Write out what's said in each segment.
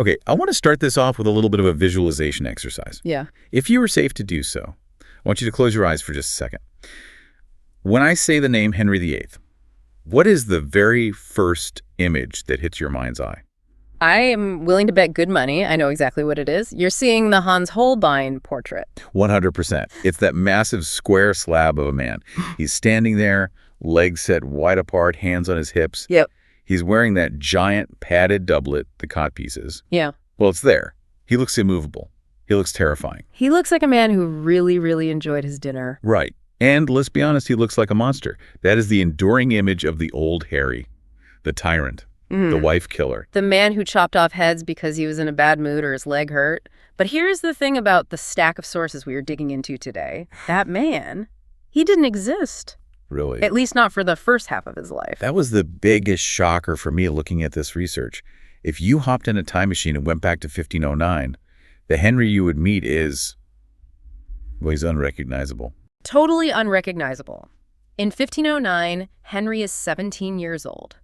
Okay, I want to start this off with a little bit of a visualization exercise. Yeah. If you were safe to do so, I want you to close your eyes for just a second. When I say the name Henry VIII, what is the very first image that hits your mind's eye? I am willing to bet good money. I know exactly what it is. You're seeing the Hans Holbein portrait. 100%. It's that massive square slab of a man. He's standing there, legs set wide apart, hands on his hips. Yep. He's wearing that giant padded doublet, the codpieces. Yeah. Well, it's there. He looks immovable. He looks terrifying. He looks like a man who really, really enjoyed his dinner. Right. And let's be honest, he looks like a monster. That is the enduring image of the old Harry, the tyrant. The wife killer. The man who chopped off heads because he was in a bad mood or his leg hurt. But here's the thing about the stack of sources we are digging into today. That man, he didn't exist. Really? At least not for the first half of his life. That was the biggest shocker for me looking at this research. If you hopped in a time machine and went back to 1509, the Henry you would meet is, well, he's unrecognizable. Totally unrecognizable. In 1509, Henry is 17 years old.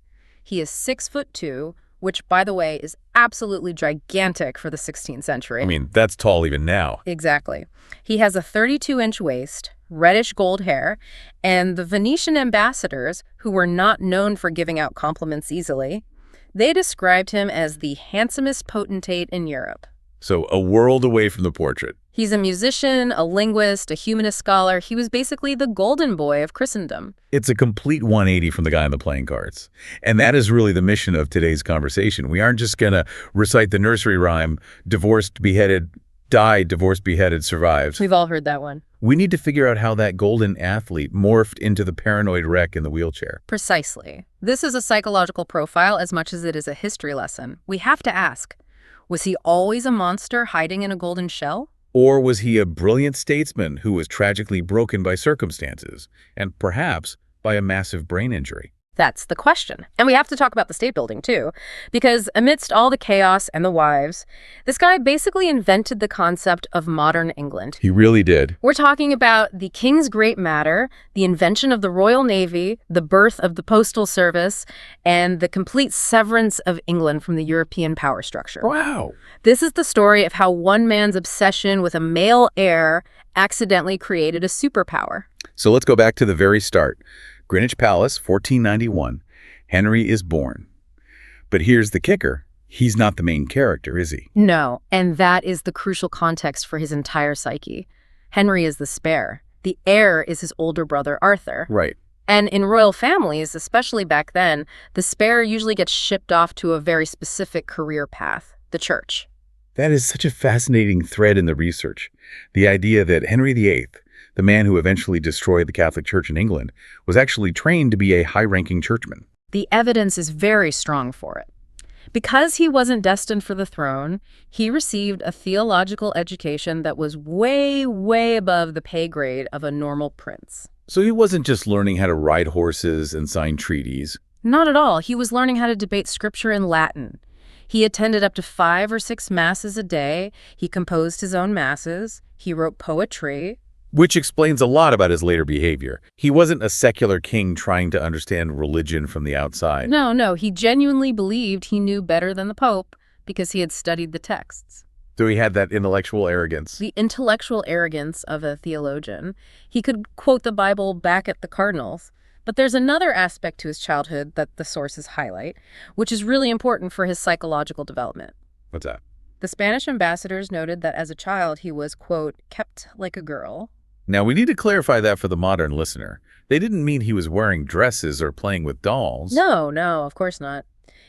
He is 6'2", which, by the way, is absolutely gigantic for the 16th century. I mean, that's tall even now. Exactly. He has a 32-inch waist, reddish gold hair, and the Venetian ambassadors, who were not known for giving out compliments easily, they described him as the handsomest potentate in Europe. So a world away from the portrait. He's a musician, a linguist, a humanist scholar. He was basically the golden boy of Christendom. It's a complete 180 from the guy on the playing cards. And that is really the mission of today's conversation. We aren't just going to recite the nursery rhyme, divorced, beheaded, died, divorced, beheaded, survived. We've all heard that one. We need to figure out how that golden athlete morphed into the paranoid wreck in the wheelchair. Precisely. This is a psychological profile as much as it is a history lesson. We have to ask, was he always a monster hiding in a golden shell? Or was he a brilliant statesman who was tragically broken by circumstances, and perhaps by a massive brain injury? That's the question. And we have to talk about the state building, too, because amidst all the chaos and the wives, this guy basically invented the concept of modern England. He really did. We're talking about the King's Great Matter, the invention of the Royal Navy, the birth of the Postal Service, and the complete severance of England from the European power structure. Wow. This is the story of how one man's obsession with a male heir accidentally created a superpower. So let's go back to the very start. Greenwich Palace, 1491. Henry is born. But here's the kicker. He's not the main character, is he? No, and that is the crucial context for his entire psyche. Henry is the spare. The heir is his older brother, Arthur. Right. And in royal families, especially back then, the spare usually gets shipped off to a very specific career path, the church. That is such a fascinating thread in the research. The idea that Henry VIII, the man who eventually destroyed the Catholic Church in England, was actually trained to be a high-ranking churchman. The evidence is very strong for it. Because he wasn't destined for the throne, he received a theological education that was way, way above the pay grade of a normal prince. So he wasn't just learning how to ride horses and sign treaties. Not at all. He was learning how to debate scripture in Latin. He attended up to 5 or 6 masses a day. He composed his own masses. He wrote poetry. Which explains a lot about his later behavior. He wasn't a secular king trying to understand religion from the outside. No, he genuinely believed he knew better than the Pope because he had studied the texts. So he had that intellectual arrogance. The intellectual arrogance of a theologian. He could quote the Bible back at the cardinals. But there's another aspect to his childhood that the sources highlight, which is really important for his psychological development. What's that? The Spanish ambassadors noted that as a child he was, quote, kept like a girl. Now, we need to clarify that for the modern listener. They didn't mean he was wearing dresses or playing with dolls. No, of course not.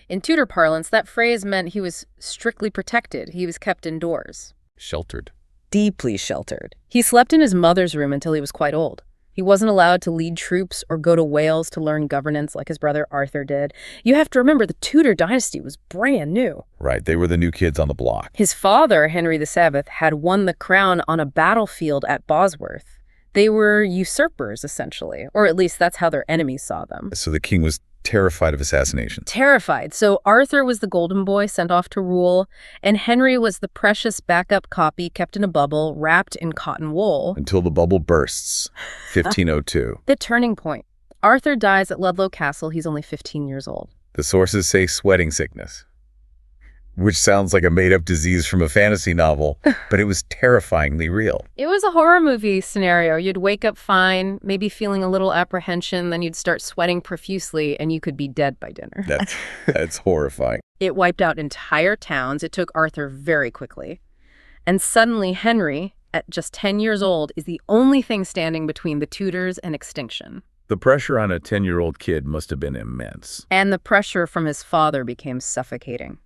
In Tudor parlance, that phrase meant he was strictly protected. He was kept indoors. Sheltered. Deeply sheltered. He slept in his mother's room until he was quite old. He wasn't allowed to lead troops or go to Wales to learn governance like his brother Arthur did. You have to remember the Tudor dynasty was brand new. Right, they were the new kids on the block. His father, Henry VII, had won the crown on a battlefield at Bosworth. They were usurpers, essentially, or at least that's how their enemies saw them. So the king was terrified of assassination. Terrified. So Arthur was the golden boy sent off to rule, and Henry was the precious backup copy kept in a bubble, wrapped in cotton wool. Until the bubble bursts, 1502. The turning point. Arthur dies at Ludlow Castle. He's only 15 years old. The sources say sweating sickness. which sounds like a made-up disease from a fantasy novel, but it was terrifyingly real. It was a horror movie scenario. You'd wake up fine, maybe feeling a little apprehension, then you'd start sweating profusely, and you could be dead by dinner. That's horrifying. It wiped out entire towns. It took Arthur very quickly. And suddenly Henry, at just 10 years old, is the only thing standing between the Tudors and extinction. The pressure on a 10-year-old kid must have been immense. And the pressure from his father became suffocating.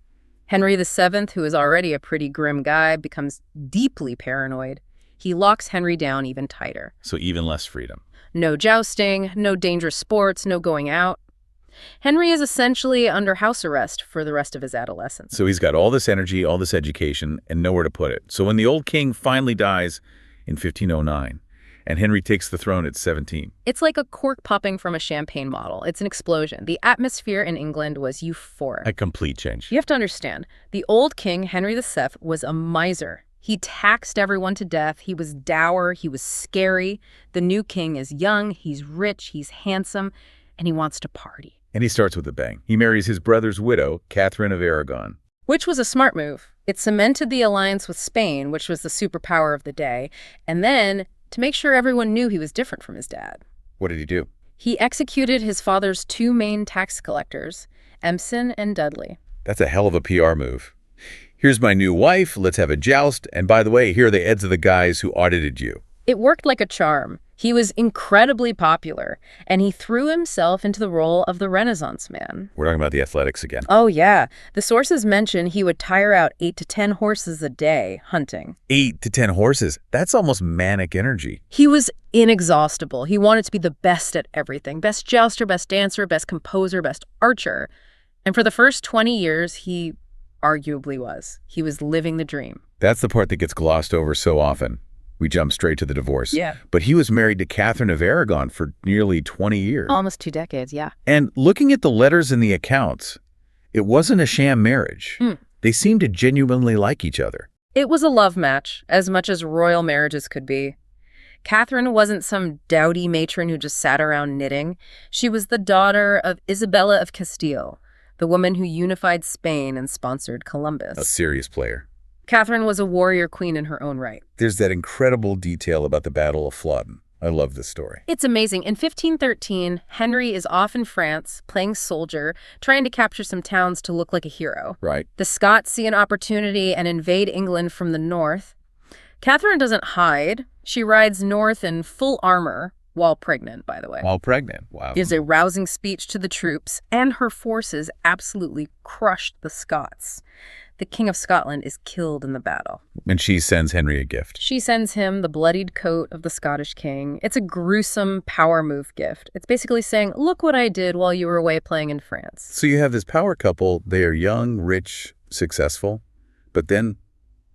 Henry VII, who is already a pretty grim guy, becomes deeply paranoid. He locks Henry down even tighter. So even less freedom. No jousting, no dangerous sports, no going out. Henry is essentially under house arrest for the rest of his adolescence. So he's got all this energy, all this education, and nowhere to put it. So when the old king finally dies in 1509, and Henry takes the throne at 17. It's like a cork popping from a champagne bottle. It's an explosion. The atmosphere in England was euphoric. A complete change. You have to understand, the old king, Henry VII, was a miser. He taxed everyone to death. He was dour. He was scary. The new king is young. He's rich. He's handsome. And he wants to party. And he starts with a bang. He marries his brother's widow, Catherine of Aragon. Which was a smart move. It cemented the alliance with Spain, which was the superpower of the day. And then, to make sure everyone knew he was different from his dad, What did he do? he executed his father's two main tax collectors, Empson and Dudley. That's a hell of a PR move. Here's my new wife, let's have a joust, and by the way, here are the heads of the guys who audited you. It worked like a charm. He was incredibly popular, and he threw himself into the role of the Renaissance man. We're talking about the athletics again. Oh, yeah. The sources mention he would tire out 8 to 10 horses a day hunting. 8 to 10 horses. That's almost manic energy. He was inexhaustible. He wanted to be the best at everything. Best jouster, best dancer, best composer, best archer. And for the first 20 years, he arguably was. He was living the dream. That's the part that gets glossed over so often. We jump straight to the divorce. Yeah. But he was married to Catherine of Aragon for nearly 20 years. Almost 2 decades, yeah. And looking at the letters in the accounts, it wasn't a sham marriage. They seemed to genuinely like each other. It was a love match, as much as royal marriages could be. Catherine wasn't some dowdy matron who just sat around knitting. She was the daughter of Isabella of Castile, the woman who unified Spain and sponsored Columbus. A serious player. Catherine was a warrior queen in her own right. There's that incredible detail about the Battle of Flodden. I love this story. It's amazing. In 1513, Henry is off in France, playing soldier, trying to capture some towns to look like a hero. Right. The Scots see an opportunity and invade England from the north. Catherine doesn't hide. She rides north in full armor, while pregnant, by the way. While pregnant. Wow. Gives a rousing speech to the troops, and her forces absolutely crushed the Scots. The King of Scotland is killed in the battle. And she sends Henry a gift. She sends him the bloodied coat of the Scottish king. It's a gruesome power move gift. It's basically saying, look what I did while you were away playing in France. So you have this power couple. They are young, rich, successful, but then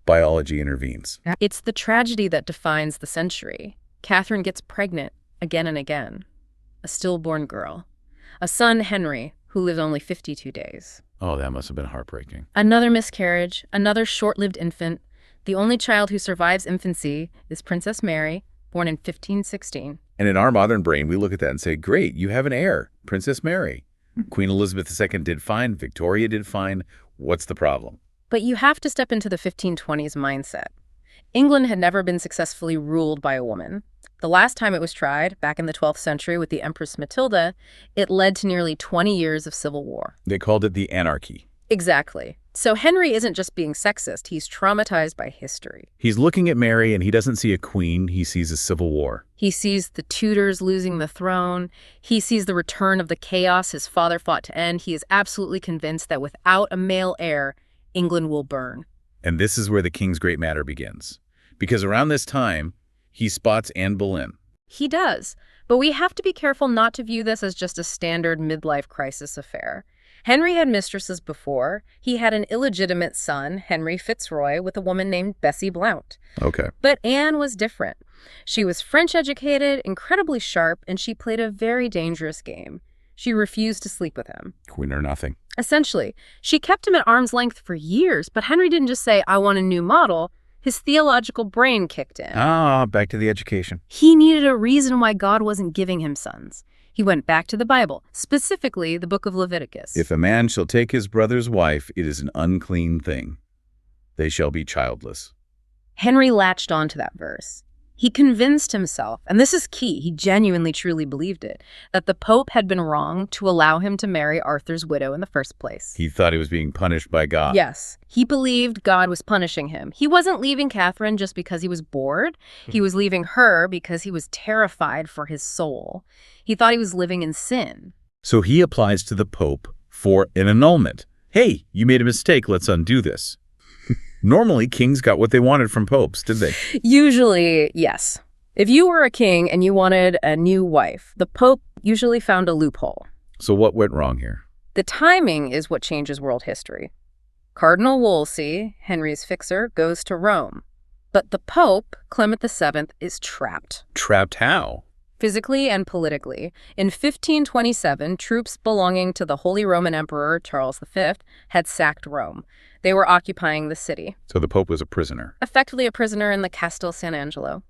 biology intervenes. It's the tragedy that defines the century. Catherine gets pregnant again and again. A stillborn girl. A son, Henry, who lives only 52 days. Oh, that must have been heartbreaking. Another miscarriage, another short-lived infant. The only child who survives infancy is Princess Mary, born in 1516. And in our modern brain, we look at that and say, great, you have an heir, Princess Mary. Queen Elizabeth II did fine. Victoria did fine. What's the problem? But you have to step into the 1520s mindset. England had never been successfully ruled by a woman. The last time it was tried, back in the 12th century with the Empress Matilda, it led to nearly 20 years of civil war. They called it the anarchy. Exactly. So Henry isn't just being sexist, he's traumatized by history. He's looking at Mary and he doesn't see a queen, he sees a civil war. He sees the Tudors losing the throne. He sees the return of the chaos his father fought to end. He is absolutely convinced that without a male heir, England will burn. And this is where the king's great matter begins. Because around this time, he spots Anne Boleyn. He does, but we have to be careful not to view this as just a standard midlife crisis affair. Henry had mistresses before. He had an illegitimate son, Henry Fitzroy, with a woman named Bessie Blount. Okay. But Anne was different. She was French-educated, incredibly sharp, and she played a very dangerous game. She refused to sleep with him. Queen or nothing. Essentially, she kept him at arm's length for years, but Henry didn't just say, I want a new model. His theological brain kicked in. Back to the education. He needed a reason why God wasn't giving him sons. He went back to the Bible, specifically the book of Leviticus. If a man shall take his brother's wife, it is an unclean thing. They shall be childless. Henry latched on to that verse. He convinced himself, and this is key, he genuinely truly believed it, that the Pope had been wrong to allow him to marry Arthur's widow in the first place. He thought he was being punished by God. Yes, he believed God was punishing him. He wasn't leaving Catherine just because he was bored. He was leaving her because he was terrified for his soul. He thought he was living in sin. So he applies to the Pope for an annulment. Hey, you made a mistake, let's undo this. Normally, kings got what they wanted from popes, did they? Usually, yes. If you were a king and you wanted a new wife, the Pope usually found a loophole. So what went wrong here? The timing is what changes world history. Cardinal Wolsey, Henry's fixer, goes to Rome. But the Pope, Clement VII, is trapped. Trapped how? Physically and politically. In 1527, troops belonging to the Holy Roman Emperor Charles V had sacked Rome. They were occupying the city. So the Pope was a prisoner. Effectively a prisoner in the Castel San Angelo.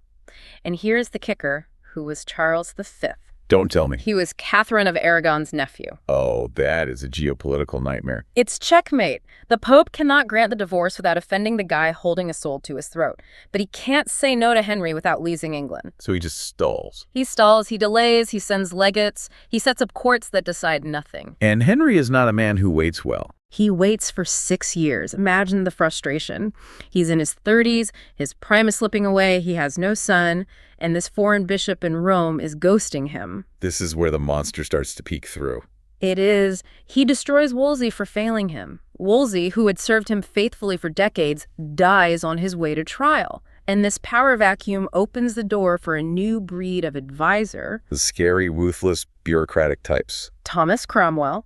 And here's the kicker, who was Charles V. Don't tell me. He was Catherine of Aragon's nephew. Oh, that is a geopolitical nightmare. It's checkmate. The Pope cannot grant the divorce without offending the guy holding a sword to his throat. But he can't say no to Henry without losing England. So he just stalls. He stalls, he delays, he sends legates, he sets up courts that decide nothing. And Henry is not a man who waits well. He waits for 6 years. Imagine the frustration. He's in his 30s, his prime is slipping away, he has no son, and this foreign bishop in Rome is ghosting him. This is where the monster starts to peek through. It is. He destroys Wolsey for failing him. Wolsey, who had served him faithfully for decades, dies on his way to trial. And this power vacuum opens the door for a new breed of advisor. The scary, ruthless, bureaucratic types. Thomas Cromwell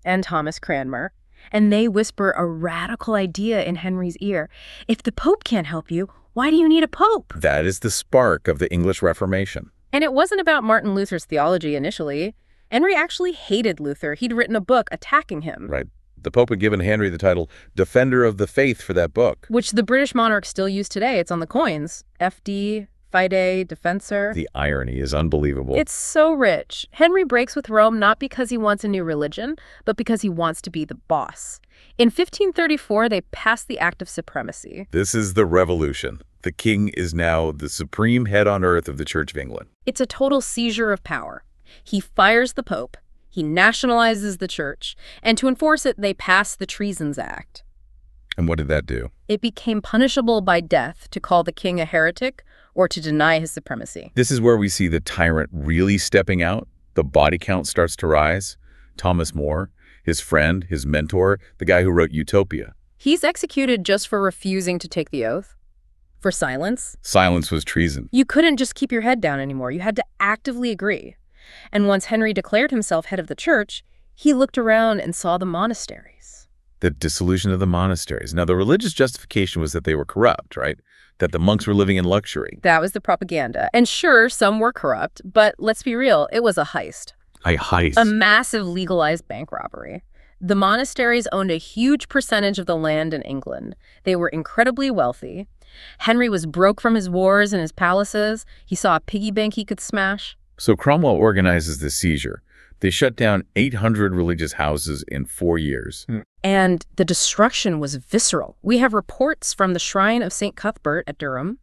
and Thomas Cranmer, and they whisper a radical idea in Henry's ear. If the Pope can't help you, why do you need a Pope? That is the spark of the English Reformation. And it wasn't about Martin Luther's theology initially. Henry actually hated Luther. He'd written a book attacking him. Right. The Pope had given Henry the title Defender of the Faith for that book. Which the British monarchs still use today. It's on the coins. FD, Fide, Defensor. The irony is unbelievable. It's so rich. Henry breaks with Rome not because he wants a new religion, but because he wants to be the boss. In 1534, they passed the Act of Supremacy. This is the revolution. The king is now the supreme head on earth of the Church of England. It's a total seizure of power. He fires the Pope, he nationalizes the church, and to enforce it, they pass the Treasons Act. And what did that do? It became punishable by death to call the king a heretic or to deny his supremacy. This is where we see the tyrant really stepping out. The body count starts to rise. Thomas More, his friend, his mentor, the guy who wrote Utopia. He's executed just for refusing to take the oath. For silence. Silence was treason. You couldn't just keep your head down anymore. You had to actively agree. And once Henry declared himself head of the church, he looked around and saw the monasteries. The dissolution of the monasteries. Now, the religious justification was that they were corrupt, right? That the monks were living in luxury. That was the propaganda. And sure, some were corrupt, but let's be real, it was a heist. A heist. A massive legalized bank robbery. The monasteries owned a huge percentage of the land in England. They were incredibly wealthy. Henry was broke from his wars and his palaces. He saw a piggy bank he could smash. So Cromwell organizes the seizure. They shut down 800 religious houses in 4 years. And the destruction was visceral. We have reports from the Shrine of St. Cuthbert at Durham.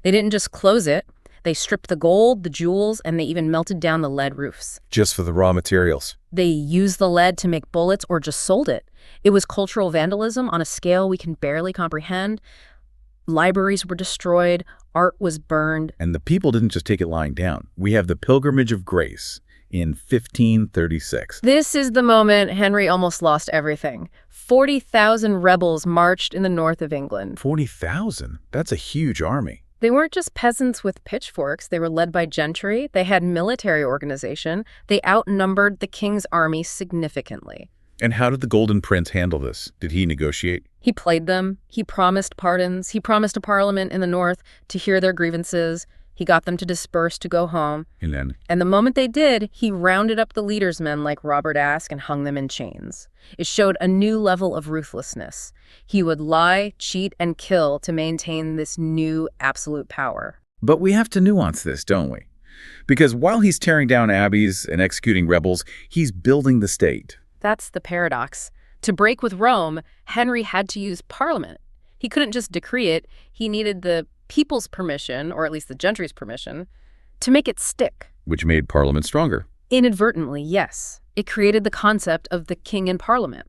They didn't just close it. They stripped the gold, the jewels, and they even melted down the lead roofs. Just for the raw materials. They used the lead to make bullets or just sold it. It was cultural vandalism on a scale we can barely comprehend. Libraries were destroyed. Art was burned. And the people didn't just take it lying down. We have the Pilgrimage of Grace in 1536. This is the moment Henry almost lost everything. 40,000 rebels marched in the north of England. 40,000? That's a huge army. They weren't just peasants with pitchforks. They were led by gentry. They had military organization. They outnumbered the king's army significantly. And how did the Golden Prince handle this? Did he negotiate? He played them. He promised pardons. He promised a parliament in the north to hear their grievances. He got them to disperse to go home. And the moment they did, he rounded up the leaders' men like Robert Aske and hung them in chains. It showed a new level of ruthlessness. He would lie, cheat, and kill to maintain this new absolute power. But we have to nuance this, don't we? Because while he's tearing down abbeys and executing rebels, he's building the state. That's the paradox. To break with Rome, Henry had to use Parliament. He couldn't just decree it. He needed the people's permission, or at least the gentry's permission, to make it stick. Which made Parliament stronger. Inadvertently, yes. It created the concept of the king and Parliament.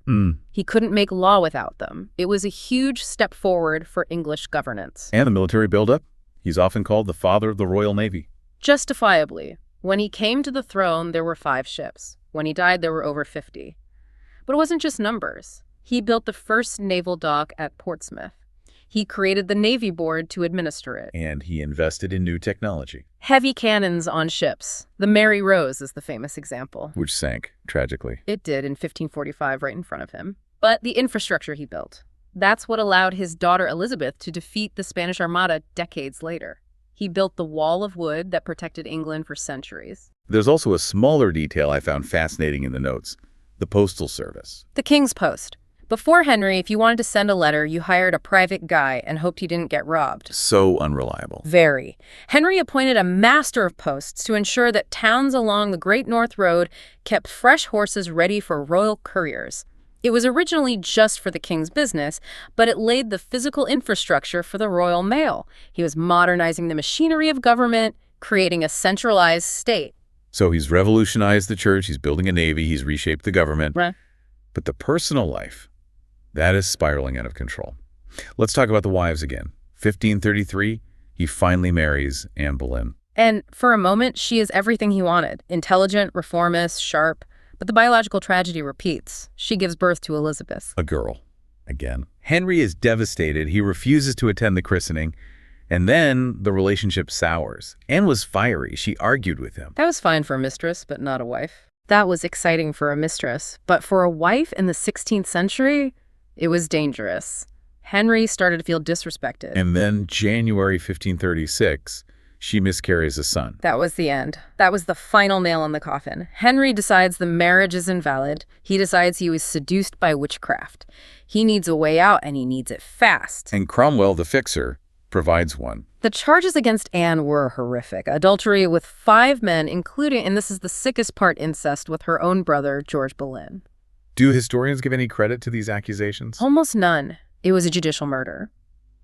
He couldn't make law without them. It was a huge step forward for English governance. And the military buildup? He's often called the father of the Royal Navy. Justifiably. When he came to the throne, there were 5 ships. When he died, there were over 50. But it wasn't just numbers. He built the first naval dock at Portsmouth. He created the Navy Board to administer it. And he invested in new technology. Heavy cannons on ships. The Mary Rose is the famous example. Which sank, tragically. It did in 1545 right in front of him. But the infrastructure he built. That's what allowed his daughter Elizabeth to defeat the Spanish Armada decades later. He built the wall of wood that protected England for centuries. There's also a smaller detail I found fascinating in the notes. The postal service. The King's Post. Before Henry, if you wanted to send a letter, you hired a private guy and hoped he didn't get robbed. So unreliable. Very. Henry appointed a master of posts to ensure that towns along the Great North Road kept fresh horses ready for royal couriers. It was originally just for the king's business, but it laid the physical infrastructure for the royal mail. He was modernizing the machinery of government, creating a centralized state. So he's revolutionized the church, he's building a navy, he's reshaped the government. Right. But the personal life, that is spiraling out of control. Let's talk about the wives again. 1533, he finally marries Anne Boleyn. And for a moment, she is everything he wanted. Intelligent, reformist, sharp. But the biological tragedy repeats. She gives birth to Elizabeth. A girl. Again. Henry is devastated. He refuses to attend the christening. And then the relationship sours. Anne was fiery. She argued with him. That was fine for a mistress, but not a wife. That was exciting for a mistress. But for a wife in the 16th century, it was dangerous. Henry started to feel disrespected. And then January 1536, she miscarries a son. That was the end. That was the final nail in the coffin. Henry decides the marriage is invalid. He decides he was seduced by witchcraft. He needs a way out, and he needs it fast. And Cromwell, the fixer, provides one. The charges against Anne were horrific. Adultery with 5 men, including, and this is the sickest part, incest with her own brother, George Boleyn. Do historians give any credit to these accusations? Almost none. It was a judicial murder.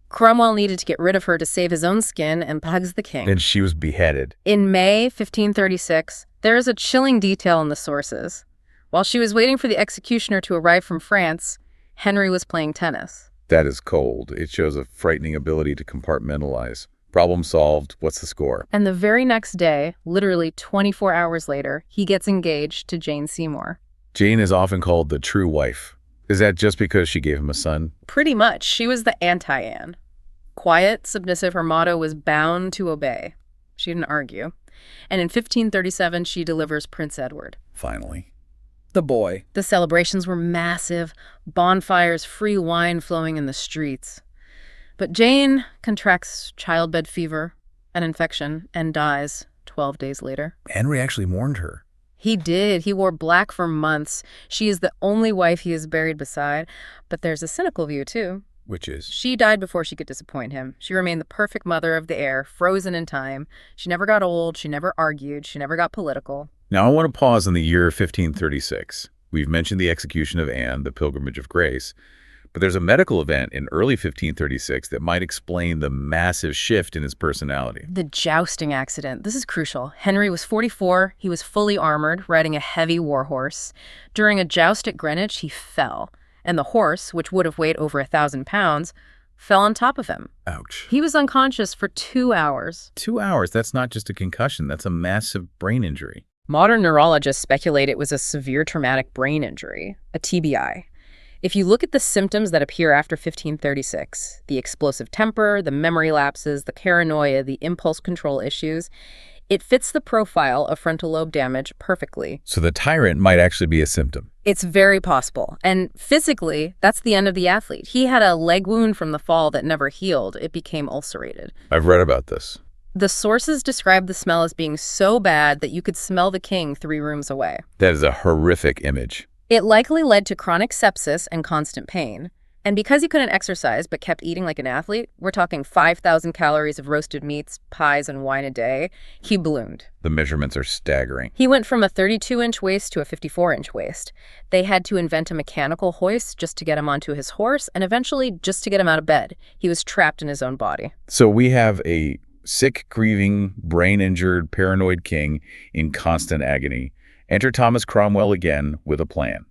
Cromwell needed to get rid of her to save his own skin and pugs the king. And she was beheaded. In May 1536, there is a chilling detail in the sources. While she was waiting for the executioner to arrive from France, Henry was playing tennis. That is cold. It shows a frightening ability to compartmentalize. Problem solved. What's the score? And the very next day, literally 24 hours later, he gets engaged to Jane Seymour. Jane is often called the true wife. Is that just because she gave him a son? Pretty much. She was the anti-Anne. Quiet, submissive, her motto was bound to obey. She didn't argue. And in 1537, she delivers Prince Edward. Finally. The boy. The celebrations were massive, bonfires, free wine flowing in the streets. But Jane contracts childbed fever, an infection, and dies 12 days later. Henry actually mourned her. He did. He wore black for months. She is the only wife he is buried beside. But there's a cynical view, too. Which is? She died before she could disappoint him. She remained the perfect mother of the heir, frozen in time. She never got old. She never argued. She never got political. Now I want to pause on the year 1536. We've mentioned the execution of Anne, the Pilgrimage of Grace. But there's a medical event in early 1536 that might explain the massive shift in his personality. The jousting accident. This is crucial. Henry was 44. He was fully armored, riding a heavy war horse. During a joust at Greenwich, he fell. And the horse, which would have weighed over 1,000 pounds, fell on top of him. Ouch. He was unconscious for 2 hours. 2 hours? That's not just a concussion. That's a massive brain injury. Modern neurologists speculate it was a severe traumatic brain injury, a TBI. If you look at the symptoms that appear after 1536, the explosive temper, the memory lapses, the paranoia, the impulse control issues, it fits the profile of frontal lobe damage perfectly. So the tyrant might actually be a symptom. It's very possible. And physically, that's the end of the athlete. He had a leg wound from the fall that never healed. It became ulcerated. I've read about this. The sources describe the smell as being so bad that you could smell the king 3 rooms away. That is a horrific image. It likely led to chronic sepsis and constant pain. And because he couldn't exercise but kept eating like an athlete, we're talking 5,000 calories of roasted meats, pies, and wine a day, he ballooned. The measurements are staggering. He went from a 32-inch waist to a 54-inch waist. They had to invent a mechanical hoist just to get him onto his horse, and eventually just to get him out of bed. He was trapped in his own body. So we have a sick, grieving, brain-injured, paranoid king in constant agony. Enter Thomas Cromwell again with a plan.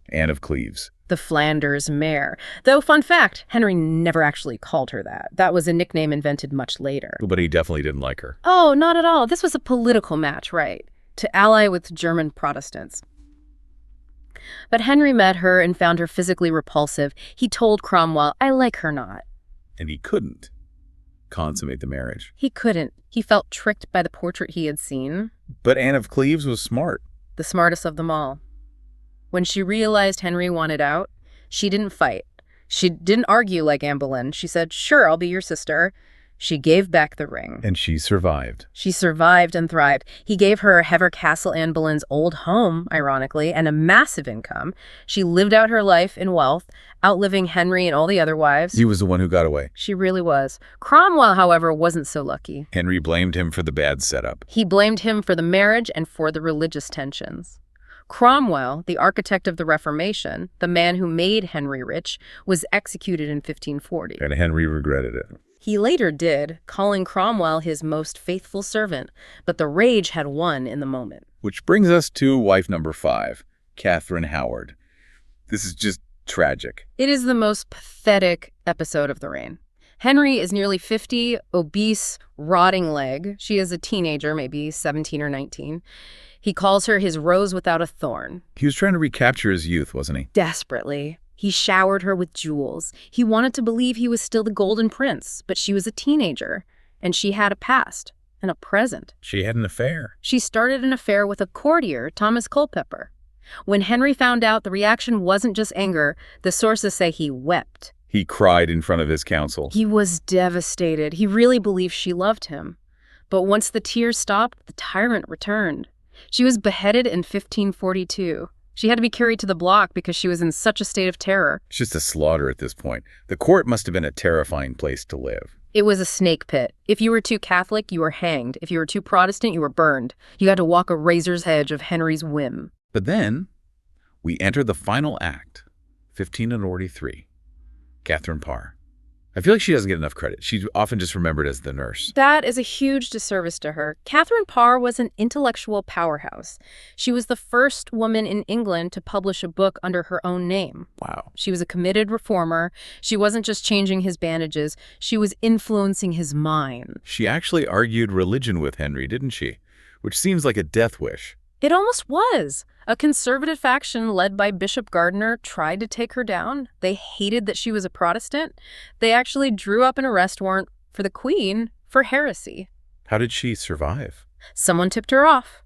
Anne of Cleves. The Flanders mare. Though, fun fact, Henry never actually called her that. That was a nickname invented much later. But he definitely didn't like her. Oh, not at all. This was a political match, right? To ally with German Protestants. But Henry met her and found her physically repulsive. He told Cromwell, "I like her not." And he couldn't consummate the marriage. He couldn't. He felt tricked by the portrait he had seen. But Anne of Cleves was smart. The smartest of them all. When she realized Henry wanted out, she didn't fight. She didn't argue like Anne Boleyn. She said, "Sure, I'll be your sister." She gave back the ring. And she survived. She survived and thrived. He gave her Hever Castle, Anne Boleyn's old home, ironically, and a massive income. She lived out her life in wealth, outliving Henry and all the other wives. He was the one who got away. She really was. Cromwell, however, wasn't so lucky. Henry blamed him for the bad setup. He blamed him for the marriage and for the religious tensions. Cromwell, the architect of the Reformation, the man who made Henry rich, was executed in 1540. And Henry regretted it. He later did, calling Cromwell his most faithful servant, but the rage had won in the moment. Which brings us to wife number 5, Catherine Howard. This is just tragic. It is the most pathetic episode of the reign. Henry is nearly 50, obese, rotting leg. She is a teenager, maybe 17 or 19. He calls her his rose without a thorn. He was trying to recapture his youth, wasn't he? Desperately. He showered her with jewels. He wanted to believe he was still the Golden Prince, but she was a teenager, and she had a past and a present. She had an affair. She started an affair with a courtier, Thomas Culpeper. When Henry found out, the reaction wasn't just anger. The sources say he wept. He cried in front of his council. He was devastated. He really believed she loved him. But once the tears stopped, the tyrant returned. She was beheaded in 1542. She had to be carried to the block because she was in such a state of terror. It's just a slaughter at this point. The court must have been a terrifying place to live. It was a snake pit. If you were too Catholic, you were hanged. If you were too Protestant, you were burned. You had to walk a razor's edge of Henry's whim. But then we enter the final act, 1543. Catherine Parr. I feel like she doesn't get enough credit. She's often just remembered as the nurse. That is a huge disservice to her. Catherine Parr was an intellectual powerhouse. She was the first woman in England to publish a book under her own name. Wow. She was a committed reformer. She wasn't just changing his bandages. She was influencing his mind. She actually argued religion with Henry, didn't she? Which seems like a death wish. It almost was. A conservative faction led by Bishop Gardiner tried to take her down. They hated that she was a Protestant. They actually drew up an arrest warrant for the Queen for heresy. How did she survive? Someone tipped her off.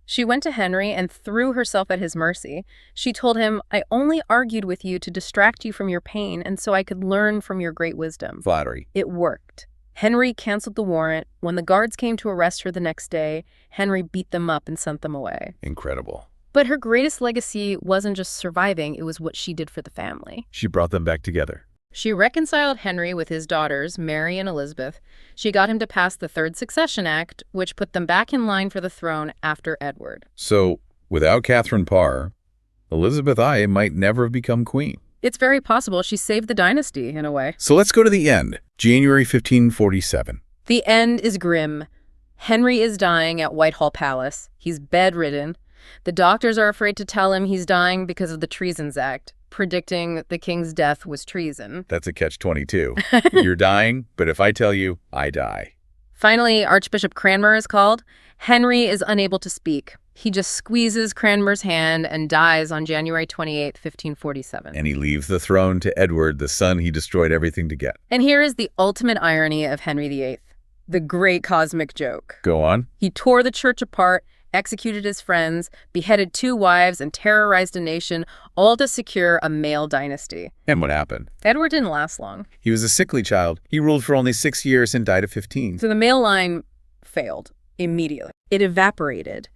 She went to Henry and threw herself at his mercy. She told him, "I only argued with you to distract you from your pain and so I could learn from your great wisdom." Flattery. It worked. Henry canceled the warrant. When the guards came to arrest her the next day, Henry beat them up and sent them away. Incredible. But her greatest legacy wasn't just surviving, it was what she did for the family. She brought them back together. She reconciled Henry with his daughters, Mary and Elizabeth. She got him to pass the Third Succession Act, which put them back in line for the throne after Edward. So, without Catherine Parr, Elizabeth I might never have become queen. It's very possible she saved the dynasty, in a way. So let's go to the end, January 1547. The end is grim. Henry is dying at Whitehall Palace. He's bedridden. The doctors are afraid to tell him he's dying because of the Treasons Act, predicting that the king's death was treason. That's a catch-22. You're dying, but if I tell you, I die. Finally, Archbishop Cranmer is called. Henry is unable to speak. He just squeezes Cranmer's hand and dies on January 28, 1547. And he leaves the throne to Edward, the son he destroyed everything to get. And here is the ultimate irony of Henry VIII, the great cosmic joke. Go on. He tore the church apart, executed his friends, beheaded 2 wives, and terrorized a nation, all to secure a male dynasty. And what happened? Edward didn't last long. He was a sickly child. He ruled for only 6 years and died at 15. So the male line failed immediately. It evaporated.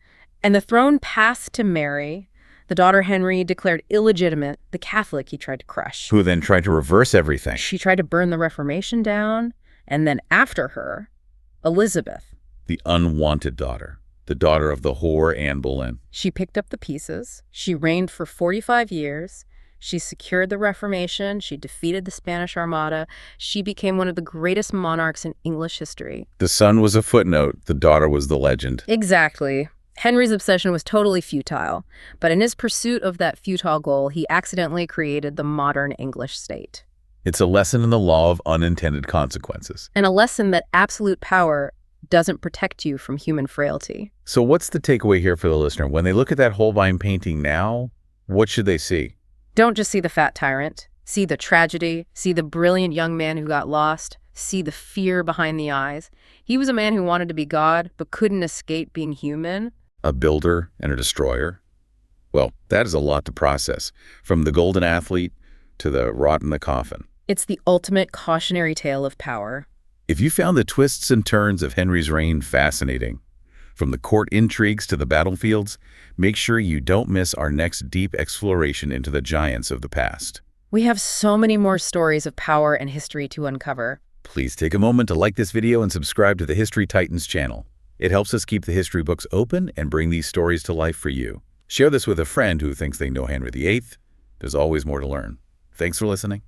And the throne passed to Mary. The daughter Henry declared illegitimate the Catholic he tried to crush. Who then tried to reverse everything. She tried to burn the Reformation down, and then after her, Elizabeth. The unwanted daughter. The daughter of the whore Anne Boleyn. She picked up the pieces. She reigned for 45 years. She secured the Reformation. She defeated the Spanish Armada. She became one of the greatest monarchs in English history. The son was a footnote. The daughter was the legend. Exactly. Henry's obsession was totally futile, but in his pursuit of that futile goal, he accidentally created the modern English state. It's a lesson in the law of unintended consequences. And a lesson that absolute power doesn't protect you from human frailty. So what's the takeaway here for the listener? When they look at that Holbein painting now, what should they see? Don't just see the fat tyrant. See the tragedy. See the brilliant young man who got lost. See the fear behind the eyes. He was a man who wanted to be God, but couldn't escape being human. A builder and a destroyer? Well, that is a lot to process, from the golden athlete to the rot in the coffin. It's the ultimate cautionary tale of power. If you found the twists and turns of Henry's reign fascinating, from the court intrigues to the battlefields, make sure you don't miss our next deep exploration into the giants of the past. We have so many more stories of power and history to uncover. Please take a moment to like this video and subscribe to the History Titans channel. It helps us keep the history books open and bring these stories to life for you. Share this with a friend who thinks they know Henry VIII. There's always more to learn. Thanks for listening.